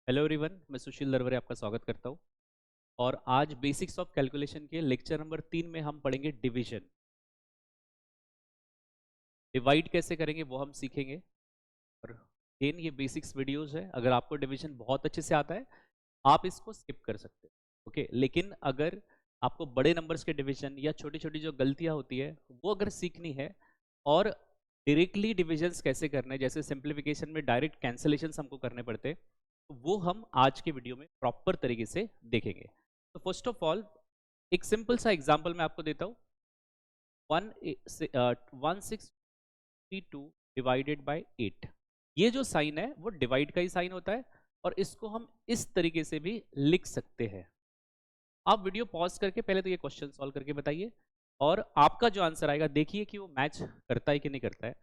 Hello everyone, मैं सुशील नरवरे आपका स्वागत करता हूँ। और आज बेसिक्स ऑफ कैलकुलेशन के लेक्चर नंबर 3 में हम पढ़ेंगे डिवीजन। डिवाइड कैसे करेंगे वो हम सीखेंगे। और अगेन ये बेसिक्स वीडियोस है, अगर आपको डिवीजन बहुत अच्छे से आता है आप इसको स्किप कर सकते हैं, ओके। लेकिन अगर आपको बड़े नंबर्स के डिवीजन या छोटी छोटी जो गलतियाँ होती है वो अगर सीखनी है, और डायरेक्टली डिविजन्स कैसे करने, जैसे सिंप्लीफिकेशन में डायरेक्ट कैंसलेशंस हमको करने पड़ते हैं, तो वो हम आज के वीडियो में प्रॉपर तरीके से देखेंगे। तो फर्स्ट ऑफ ऑल एक सिंपल सा एग्जांपल मैं आपको देता हूँ। 1632 डिवाइडेड बाय 8, ये जो साइन है वो डिवाइड का ही साइन होता है, और इसको हम इस तरीके से भी लिख सकते हैं। आप वीडियो पॉज करके पहले तो ये क्वेश्चन सॉल्व करके बताइए, और आपका जो आंसर आएगा देखिए कि वो मैच करता है कि नहीं करता है।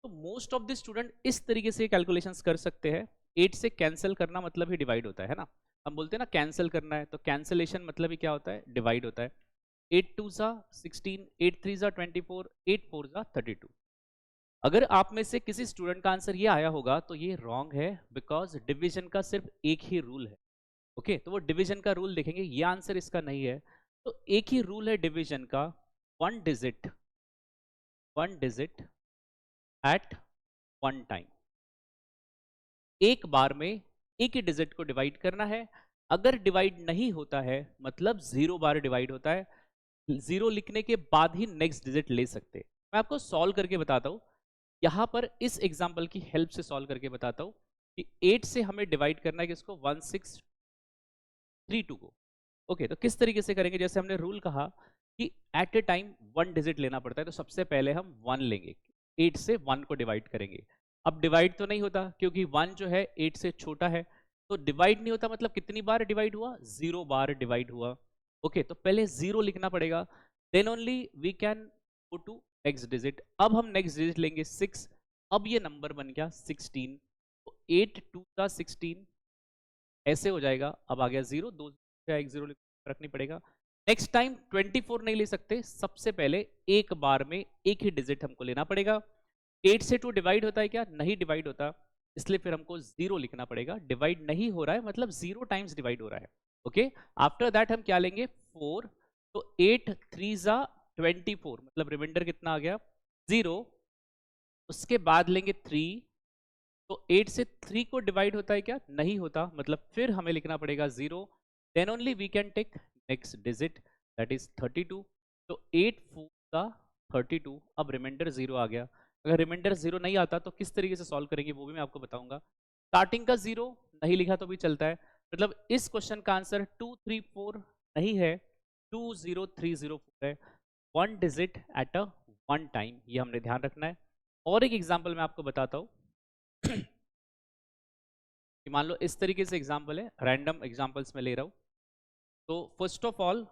तो मोस्ट ऑफ द स्टूडेंट इस तरीके से कैलकुलेशंस कर सकते हैं। 8 से कैंसिल करना मतलब ही डिवाइड होता है ना। हम बोलते हैं ना कैंसिल करना है, तो कैंसिलेशन मतलब ही क्या होता है, डिवाइड होता है। 8 2 सा 16, 8 3 सा 24, 8 4 सा 32। अगर आप में से किसी स्टूडेंट का आंसर ये आया होगा तो ये रॉन्ग है, बिकॉज डिवीजन का सिर्फ एक ही रूल है, ओके। तो वो डिवीजन का रूल देखेंगे, ये आंसर इसका नहीं है। तो एक ही रूल है डिवीजन का, one digit at one time. एक बार में एक ही डिजिट को डिवाइड करना है। अगर डिवाइड नहीं होता है मतलब 0 बार डिवाइड होता है, 0 लिखने के बाद ही नेक्स्ट डिजिट ले सकते हैं। मैं आपको सॉल्व करके बताता हूं, यहां पर इस एग्जांपल की हेल्प से सॉल्व करके बताता हूं कि 8 से हमें डिवाइड करना है किसको, 1632 को, ओके। तो किस तरीके से करेंगे, जैसे हमने रूल कहा कि at a time one digit लेना पड़ता है, तो सबसे पहले हम 1 लेंगे, 8 से 1 को डिवाइड करेंगे। अब डिवाइड तो नहीं होता क्योंकि 1 जो है 8 से छोटा है, तो डिवाइड नहीं होता मतलब कितनी बार डिवाइड हुआ, 0 बार डिवाइड हुआ, ओके। तो पहले 0 लिखना पड़ेगा, then only we can go to next digit. अब हम नेक्स्ट डिजिट लेंगे 6, अब ये नंबर बन गया 16, तो 8 2 का 16 ऐसे हो जाएगा। अब आ गया 0, 2 या 1 0 रखनी पड़ेगा। नेक्स्ट टाइम 24 नहीं ले सकते, सबसे पहले एक बार में एक ही डिजिट हमको लेना पड़ेगा। 8 से 2 डिवाइड होता है क्या, नहीं डिवाइड होता, इसलिए फिर हमको 0 लिखना पड़ेगा। डिवाइड नहीं हो रहा है मतलब 0 टाइम्स डिवाइड हो रहा है, ओके। आफ्टर दैट हम क्या लेंगे, 4, तो 8 3 जा 24, मतलब रिमाइंडर कितना आ गया, 0। उसके बाद लेंगे 3, तो 8 से 3 को डिवाइड होता है क्या, नहीं होता, मतलब फिर हमें लिखना पड़ेगा 0। Then only we can take next digit, that is 32। तो 8 4 का 32, अब रिमाइंडर 0 आ गया। अगर रिमाइंडर 0 नहीं आता तो किस तरीके से सॉल्व करेंगे वो भी मैं आपको बताऊंगा। स्टार्टिंग का 0 नहीं लिखा तो भी चलता है, मतलब इस क्वेश्चन का आंसर 234 नहीं है, 20304 है। One digit at a one time, ये हमने ध्यान रखना है। और एक एग्जाम्पल मैं आपको बताता हूँ कि मान लो इस तरीके से एग्जाम्पल है, रैंडम एग्जाम्पल्स में ले रहा हूँ। तो फर्स्ट ऑफ ऑल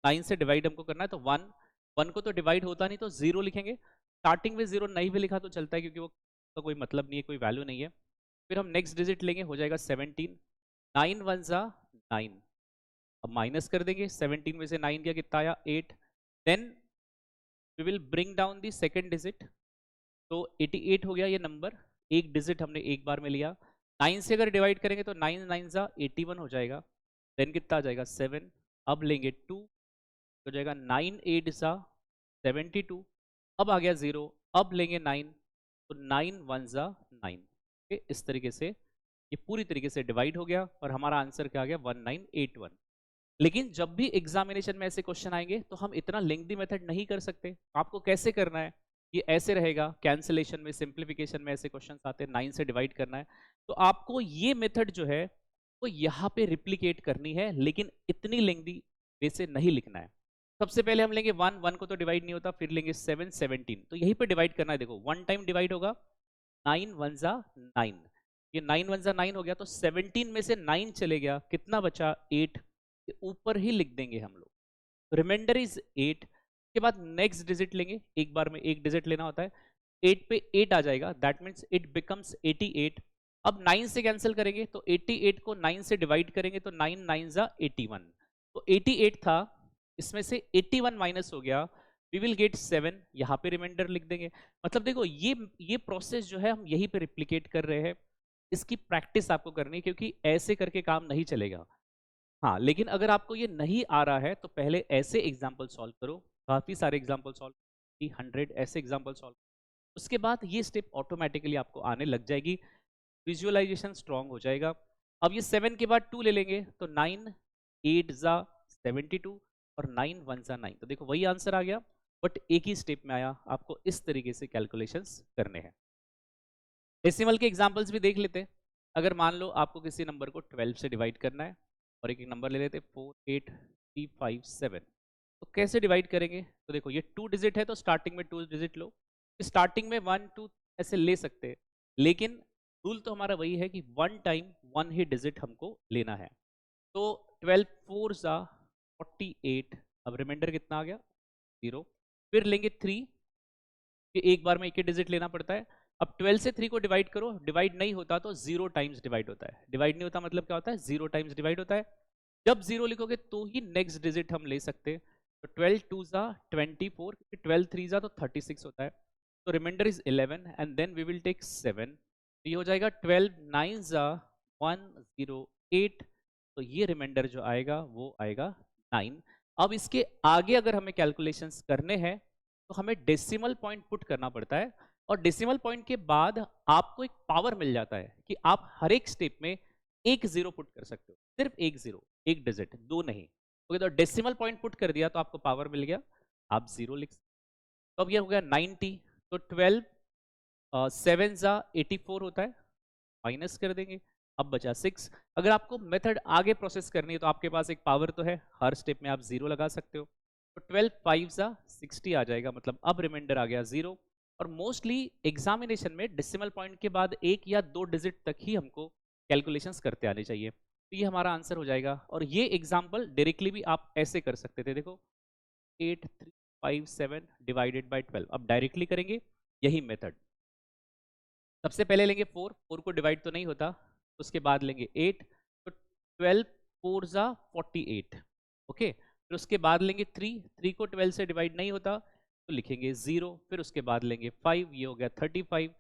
9 से डिवाइड हमको करना है, तो 1 को तो डिवाइड होता नहीं, तो 0 लिखेंगे। स्टार्टिंग में 0 नहीं भी लिखा तो चलता है क्योंकि वो का कोई मतलब नहीं है, कोई वैल्यू नहीं है। फिर हम नेक्स्ट डिजिट लेंगे, हो जाएगा 17, 9 1 जा 9। अब माइनस कर देंगे, 17 में से 9 गया, कितना आया 8। Then we will bring down the second digit, तो 88 हो गया ये नंबर, एक डिजिट हमने एक बार में लिया। 9 से अगर डिवाइड करेंगे तो 9 9 जा 81 हो जाएगा। देन कितना आ जाएगा 7। अब लेंगे 2, हो जाएगा 9 8 जा 72। अब आ गया 0, अब लेंगे 9, तो 9 1 जा 9, ओके। इस तरीके से ये पूरी तरीके से डिवाइड हो गया और हमारा आंसर क्या आ गया, 1981। लेकिन जब भी एग्जामिनेशन में ऐसे क्वेश्चन आएंगे तो हम इतना लेंथी मेथड नहीं कर सकते। आपको कैसे करना है, ये ऐसे रहेगा। कैंसिलेशन में, सिंप्लीफिकेशन में ऐसे क्वेश्चंस आते हैं, 9 से डिवाइड करना है, तो आपको ये मेथड जो है वो यहाँ पे रिप्लिकेट करनी है, लेकिन इतनी लेंथी वे से नहीं लिखना है। सबसे पहले हम लेंगे 1 को तो डिवाइड नहीं होता, फिर लेंगे 7 17, तो यहीं पे डिवाइड करना है। देखो 1 टाइम डिवाइड होगा, 9 1 जा 9, ये 9 1 जा 9 हो गया, तो 17 में से 9 चले गया, कितना बचा 8, ऊपर ही लिख देंगे हम लोग। Remainder is 8। के बाद नेक्स्ट डिजिट लेंगे, एक बार में एक डिजिट लेना होता है, 8 पे 8 आ जाएगा, दैट मीन्स इट बिकम्स 88। अब 9 से कैंसिल करेंगे, तो 88 को 9 से डिवाइड करेंगे, तो 9 9 जा 81, तो 88 था, इसमें से 81 माइनस हो गया, वी विल गेट 7। यहाँ पे रिमाइंडर लिख देंगे। मतलब देखो ये प्रोसेस जो है हम यहीं पे रिप्लिकेट कर रहे हैं। इसकी प्रैक्टिस आपको करनी है, क्योंकि ऐसे करके काम नहीं चलेगा। हाँ, लेकिन अगर आपको ये नहीं आ रहा है तो पहले ऐसे एग्जाम्पल सॉल्व करो, काफ़ी सारे एग्जाम्पल सॉल्व, 100 ऐसे एग्जाम्पल सॉल्व, उसके बाद ये स्टेप ऑटोमेटिकली आपको आने लग जाएगी, विजुअलाइजेशन स्ट्रांग हो जाएगा। अब ये 7 के बाद 2 ले लेंगे तो 9 8 जा 72 और 9 1 जा 9, तो देखो वही आंसर आ गया, बट एक ही स्टेप में आया। आपको इस तरीके से कैलकुलेशंस करने हैं। डेसिमल के एग्जांपल्स भी देख लेते हैं। अगर मान लो आपको किसी नंबर को 12 से डिवाइड करना है, और एक एक नंबर ले लेते 4 8 3 5 7, तो कैसे डिवाइड करेंगे? तो देखो ये 2 डिजिट है तो स्टार्टिंग में 2 डिजिट लो, स्टार्टिंग में 1 2 ऐसे ले सकते हैं, लेकिन रूल तो हमारा वही है कि 1 टाइम 1 ही डिजिट हमको लेना है। तो 12 4 जा 48, अब रिमाइंडर कितना आ गया? 0। फिर लेंगे 3, कि एक बार में एक ही डिजिट लेना पड़ता है। अब 12 से 3 को डिवाइड करो, डिवाइड नहीं होता तो 0 टाइम्स डिवाइड होता है। डिवाइड नहीं होता मतलब क्या होता है? 0 टाइम्स डिवाइड होता है। जब 0 लिखोगे तो ही नेक्स्ट डिजिट हम ले सकते हैं। तो 12 2 जा 24, 12 3 जा तो 36 होता है। तो remainder is 11 and then we will take 7। ये हो जाएगा 12 9 जा 108, तो ये रिमाइंडर जो आएगा वो आएगा 9। अब इसके आगे अगर हमें कैलकुलेशंस करने हैं तो हमें डेसिमल पॉइंट पुट करना पड़ता है, और डेसिमल पॉइंट के बाद आपको एक पावर मिल जाता है कि आप हर एक स्टेप में एक जीरो पुट कर सकते हो, सिर्फ एक जीरो, एक डिजिट, दो नहीं। ओके, तो डेसिमल पॉइंट पुट कर दिया तो आपको पावर मिल गया, आप जीरो लिख सकते। तो अब ये हो गया 90, तो 12 7 जा 84 होता है, माइनस कर देंगे, अब बचा 6। अगर आपको मेथड आगे प्रोसेस करनी है तो आपके पास एक पावर तो है, हर स्टेप में आप जीरो लगा सकते हो। तो 12 5 जा 60 आ जाएगा, मतलब अब रिमाइंडर आ गया 0। और मोस्टली एग्जामिनेशन में डेसिमल पॉइंट के बाद एक या दो डिजिट तक ही हमको कैलकुलेशंस करते आने चाहिए। तो ये हमारा आंसर हो जाएगा। और ये एग्जाम्पल डायरेक्टली भी आप ऐसे कर सकते थे, देखो 8357 डिवाइडेड बाई 12, अब डायरेक्टली करेंगे यही मेथड। सबसे पहले लेंगे 4, 4 को डिवाइड तो नहीं होता, उसके बाद लेंगे 8, तो 12 4 जा 48, ओके। फिर उसके बाद लेंगे 3, 3 को 12 से डिवाइड नहीं होता तो लिखेंगे 0, फिर उसके बाद लेंगे 5, ये हो गया 35,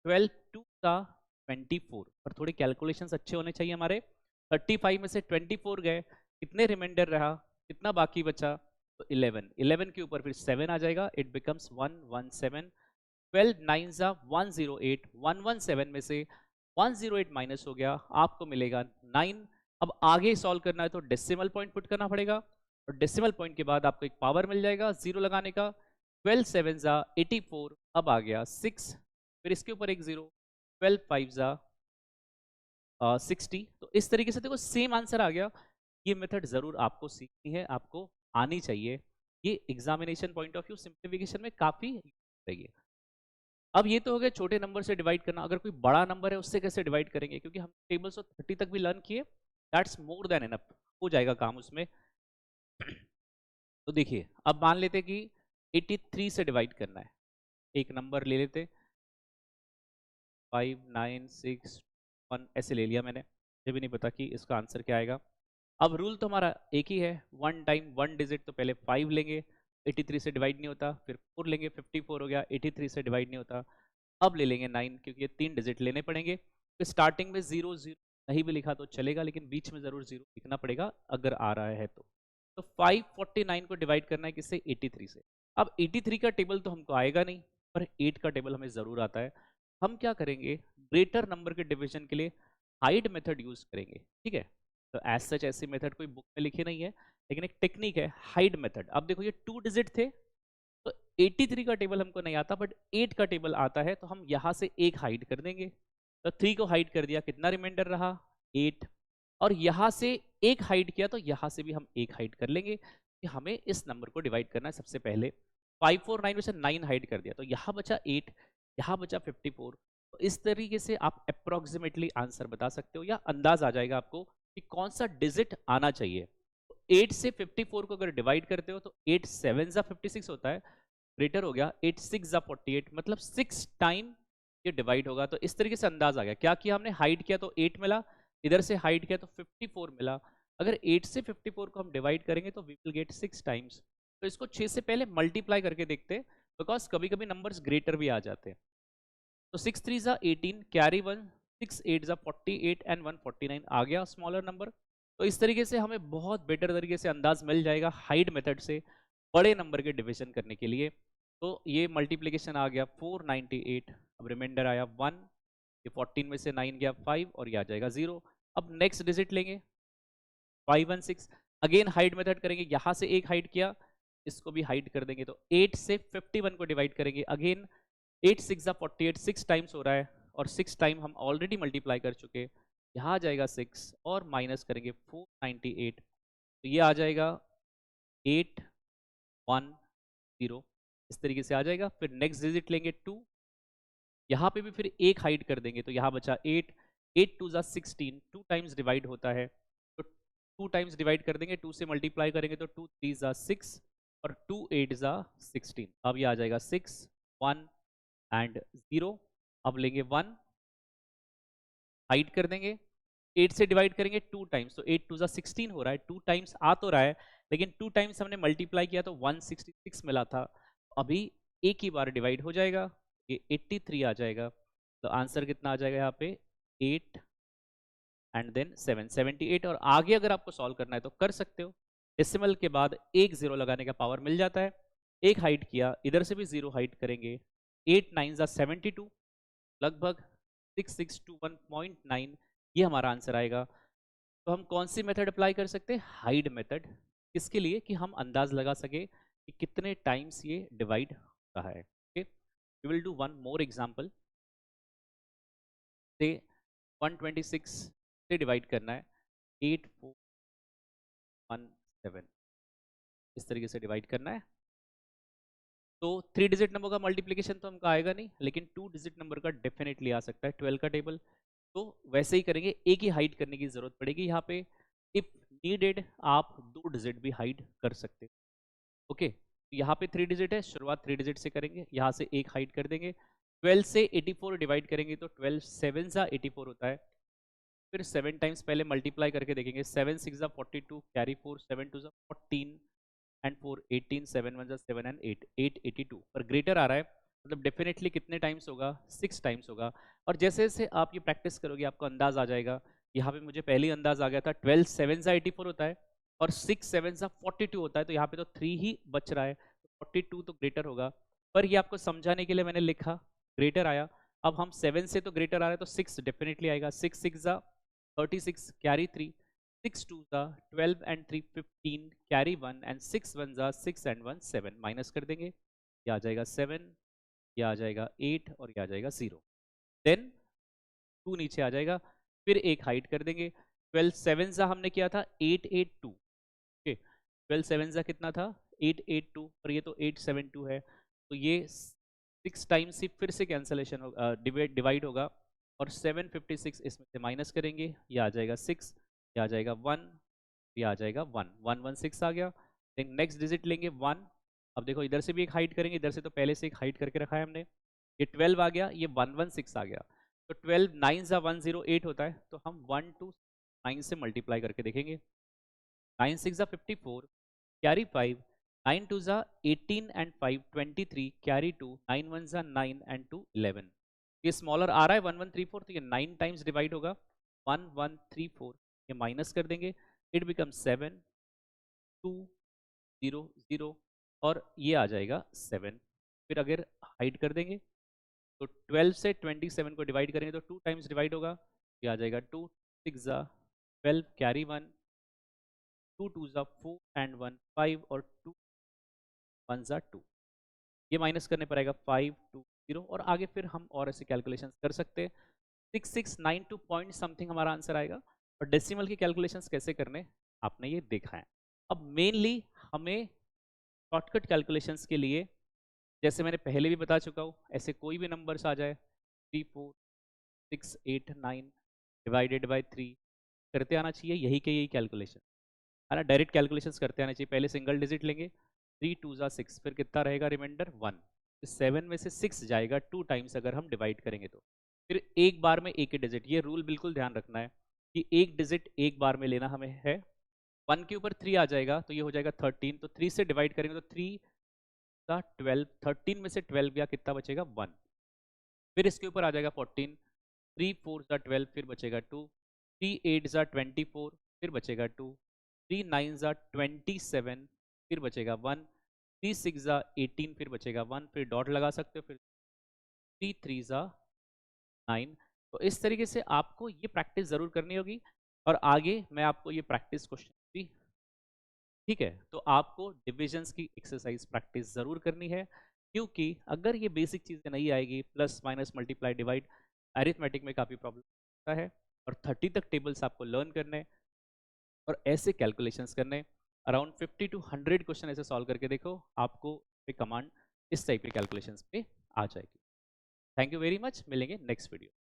12 2 जा 24, और थोड़े कैलकुलेशंस अच्छे होने चाहिए हमारे। 35 में से 24 गए, कितने रिमाइंडर रहा, कितना बाकी बचा? तो 11, 11 के ऊपर फिर 7 आ जाएगा, इट बिकम्स 117। 12 9 जा 108, 117 में से 108 माइनस हो गया, आपको मिलेगा 9। अब आगे सॉल्व करना है तो डेसिमल पॉइंट पुट करना पड़ेगा, और डेसिमल पॉइंट के बाद आपको एक पावर मिल जाएगा जीरो लगाने का। 12 7 जा 84, अब आ गया 6, फिर इसके ऊपर एक जीरो, 12 5 जा 60। तो इस तरीके से देखो सेम आंसर आ गया। ये मेथड जरूर आपको सीखनी है, आपको आनी चाहिए, ये examination point of view simplification में काफी रहेगी। अब ये तो हो गया छोटे नंबर से डिवाइड करना। अगर कोई बड़ा नंबर है उससे कैसे डिवाइड करेंगे, क्योंकि हम टेबल्स ऑफ 30 तक भी लर्न किए, दैट्स मोर देन एनफ, हो जाएगा काम उसमें। तो देखिए अब मान लेते कि 83 से डिवाइड करना है, एक नंबर ले लेते 5 9 6 1 ऐसे ले लिया मैंने, मुझे भी नहीं पता कि इसका आंसर क्या आएगा। अब रूल तो हमारा एक ही है, वन टाइम वन डिजिट, तो पहले 5 लेंगे, 83 से डिवाइड नहीं होता, फिर 4 लेंगे, 54 हो गया, 83 से डिवाइड नहीं होता। अब ले लेंगे 9, क्योंकि ये 3 डिजिट लेने पड़ेंगे। तो स्टार्टिंग में 0 0 नहीं भी लिखा तो चलेगा, लेकिन बीच में ज़रूर 0 लिखना पड़ेगा अगर आ रहा है तो 549 को डिवाइड करना है किससे? 83 से। अब 83 का टेबल तो हमको आएगा नहीं, पर 8 का टेबल हमें ज़रूर आता है। हम क्या करेंगे, ग्रेटर नंबर के डिवीजन के लिए हाइड मेथड यूज़ करेंगे, ठीक है। तो एज सच ऐसी मेथड कोई बुक में लिखी नहीं है, लेकिन एक टेक्निक है हाइड मेथड। अब देखो ये 2 डिजिट थे, तो 83 का टेबल हमको नहीं आता, बट 8 का टेबल आता है, तो हम यहाँ से एक हाइड कर देंगे। तो 3 को हाइड कर दिया, कितना रिमाइंडर रहा? 8। और यहाँ से एक हाइड किया तो यहाँ से भी हम एक हाइड कर लेंगे, कि हमें इस नंबर को डिवाइड करना है सबसे पहले। 549 में से 9 हाइड कर दिया तो यहाँ बचा 8, यहाँ बचा 54। तो इस तरीके से आप अप्रोक्सीमेटली आंसर बता सकते हो, या अंदाज आ जाएगा आपको कि कौन सा डिजिट आना चाहिए। 8 से 54 को अगर डिवाइड करते हो तो 8 7 जा 56 होता है, ग्रेटर हो गया 8 6 जा 48, मतलब 6 टाइम ये डिवाइड होगा। तो इस तरीके से अंदाज आ गया। क्या किया हमने, हाइड किया तो 8 मिला, इधर से हाइड किया तो 54 मिला। अगर 8 से 54 को हम डिवाइड करेंगे तो वी विल गेट 6 टाइम्स। तो इसको 6 से पहले मल्टीप्लाई करके देखते हैं, बिकॉज कभी कभी नंबर्स ग्रेटर भी आ जाते हैं। तो 6 3 जा 18, कैरी 1, 6 8 जा 48 एंड 149 आ गया स्मॉलर नंबर। तो इस तरीके से हमें बहुत बेटर तरीके से अंदाज मिल जाएगा हाइड मेथड से बड़े नंबर के डिवीजन करने के लिए। तो ये मल्टीप्लिकेशन आ गया 498, अब रिमाइंडर आया 1, ये 14 में से 9 गया 5 और ये आ जाएगा 0। अब नेक्स्ट डिजिट लेंगे 516, अगेन हाइड मेथड करेंगे, यहाँ से एक हाइड किया, इसको भी हाइड कर देंगे। तो 8 से 51 को डिवाइड करेंगे, अगेन 8 6 जा 48, 6 टाइम्स हो रहा है और 6 टाइम हम ऑलरेडी मल्टीप्लाई कर चुके, यहाँ आ जाएगा 6 और माइनस करेंगे 498, तो ये आ जाएगा 810, इस तरीके से आ जाएगा। फिर नेक्स्ट डिजिट लेंगे 2, यहाँ पे भी फिर एक हाइड कर देंगे, तो यहाँ बचा 8, 8 2 जा 16, 2 टाइम्स डिवाइड होता है, तो 2 टाइम्स डिवाइड कर देंगे, 2 से मल्टीप्लाई करेंगे तो 2 3 जा 6 और 2 8 जा 16, अब ये आ जाएगा 6 1 एंड 0। अब लेंगे 1, हाइड कर देंगे, 8 से डिवाइड करेंगे 2 टाइम्स, तो 8 2 जा 16 हो रहा है, 2 टाइम्स आ तो रहा है, लेकिन 2 टाइम्स हमने मल्टीप्लाई किया तो 166 मिला था, अभी एक ही बार डिवाइड हो जाएगा, ये 83 आ जाएगा। तो आंसर कितना आ जाएगा यहाँ पे 8 एंड देन 7 78। और आगे अगर आपको सॉल्व करना है तो कर सकते हो, डेसिमल के बाद एक जीरो लगाने का पावर मिल जाता है। एक हाइड किया, इधर से भी जीरो हाइड करेंगे, 8 9 जा 72, लगभग 6621.9, ये हमारा आंसर आएगा। तो हम कौन सी मेथड अप्लाई कर सकते हैं, हाइड मेथड, इसके लिए कि हम अंदाज लगा सके कि कितने टाइम्स ये डिवाइड होता है। Okay, we will do one more example. से 126 से डिवाइड करना है 8417, इस तरीके से डिवाइड करना है। तो 3 डिजिट नंबर का मल्टीप्लिकेशन तो हमको आएगा नहीं, लेकिन 2 डिजिट नंबर का डेफिनेटली आ सकता है 12 का टेबल। तो वैसे ही करेंगे, एक ही हाइड करने की जरूरत पड़ेगी यहाँ पे, इफ नीडेड आप 2 डिजिट भी हाइड कर सकते हो। ओके, यहाँ पे 3 डिजिट है, शुरुआत 3 डिजिट से करेंगे, यहाँ से एक हाइड कर देंगे, 12 से 84 डिवाइड करेंगे तो 12 7 जा 84 होता है, फिर 7 टाइम्स पहले मल्टीप्लाई करके देखेंगे, 7 6 जा 42, कैरी 4, 7 2 जा 14 एंड 4 18, 7 1 जा 7 एंड 8 882, पर ग्रेटर आ रहा है, मतलब डेफिनेटली कितने टाइम्स होगा, 6 टाइम्स होगा। और जैसे जैसे आप ये प्रैक्टिस करोगे आपको अंदाज आ जाएगा। यहाँ पे मुझे पहले ही अंदाज आ गया था, 12 7 जा 84 होता है और 6 7 जा 42 होता है, तो यहाँ पे तो 3 ही बच रहा है, 42 तो ग्रेटर होगा। पर ये आपको समझाने के लिए मैंने लिखा, ग्रेटर आया। अब हम 7 से तो ग्रेटर आ रहा है, तो 6 डेफिनेटली आएगा, 6 6 जा 36, कैरी 3, 6 2 जा 12 एंड 3 15, कैरी 1 एंड 6 1 जा 6 एंड 1 7, माइनस कर देंगे, ये आ जाएगा 7, ये आ जाएगा 8 और ये आ जाएगा 0। देन 2 नीचे आ जाएगा, फिर एक हाइड कर देंगे, 12 7 जा हमने किया था 882, ओके, 12 7 जा कितना था 882, और ये तो 872 है, तो ये 6 टाइम्स ही फिर से कैंसलेशन होगा, डिवाइड होगा, और 756 इसमें से माइनस करेंगे, ये आ जाएगा 6, ये आ जाएगा 1, ये आ जाएगा 1 116 आ गया। देन नेक्स्ट डिजिट लेंगे 1, अब देखो इधर से भी एक हाइड करेंगे, इधर से तो पहले से एक हाइड करके रखा है हमने, ये 12 आ गया, ये 116 आ गया, तो 12 9 जा 108 होता है, तो हम 1 2 9 से मल्टीप्लाई करके देखेंगे, 9 6 जा 54, कैरी 5, 9 2 जा 18 एंड 5 23, कैरी 2, 9 1 जा 9 एंड 2 11, ये स्मॉलर आ रहा है 1134, तो ये 9 टाइम्स डिवाइड होगा, 1134, ये माइनस कर देंगे, इट बिकम 7 2 0 0, और ये आ जाएगा 7। फिर अगर हाइड कर देंगे तो 12 से 27 को डिवाइड करेंगे तो 2 टाइम्स डिवाइड होगा, ये आ जाएगा 2 6 जा 12, कैरी 1, 2 2 जा 4 एंड 1 5, और 2 1 जा 2, ये माइनस करने पर आएगा 5 2 0, और आगे फिर हम और ऐसे कैलकुलेशंस कर सकते हैं। 6692 पॉइंट समथिंग हमारा आंसर आएगा। और डेसिमल की कैलकुलेशंस कैसे करने आपने ये देखा है। अब मेनली हमें शॉर्टकट कैलकुलेशंस के लिए, जैसे मैंने पहले भी बता चुका हूँ, ऐसे कोई भी नंबर्स आ जाए 3 4 6 8 9 डिवाइडेड बाई 3 करते आना चाहिए, यही के यही कैलकुलेशन है ना, डायरेक्ट कैलकुलेशंस करते आना चाहिए। पहले सिंगल डिजिट लेंगे, 3 2 जा 6, फिर कितना रहेगा रिमाइंडर 1, 7 में से 6 जाएगा 2 टाइम्स अगर हम डिवाइड करेंगे तो, फिर एक बार में एक ही डिजिट, ये रूल बिल्कुल ध्यान रखना है कि एक डिजिट एक बार में लेना हमें है। 1 के ऊपर 3 आ जाएगा तो ये हो जाएगा 13, तो 3 से डिवाइड करेंगे तो 3 का 12, 13 में से 12 गया, कितना बचेगा 1, फिर इसके ऊपर आ जाएगा 14, 3 4 ज़ा 12 फिर बचेगा 2, 3 8 ज़ा 24 फिर बचेगा 2, 3 9 ज़ा 27 फिर बचेगा 1, 3 6 ज़ा 18 फिर बचेगा 1, फिर डॉट लगा सकते हो, फिर 3 3 ज़ा 9। तो इस तरीके से आपको ये प्रैक्टिस ज़रूर करनी होगी और आगे मैं आपको ये प्रैक्टिस क्वेश्चन भी, ठीक है, तो आपको डिविजन्स की एक्सरसाइज प्रैक्टिस ज़रूर करनी है, क्योंकि अगर ये बेसिक चीज़ें नहीं आएगी, plus minus multiply divide, arithmetic में काफ़ी प्रॉब्लम होता है, और 30 तक टेबल्स आपको लर्न करने और ऐसे कैलकुलेशंस करने, अराउंड 50 टू 100 क्वेश्चन ऐसे सॉल्व करके देखो, आपको कमांड इस टाइप के कैलकुलेशंस पे आ जाएगी। थैंक यू वेरी मच, मिलेंगे नेक्स्ट वीडियो।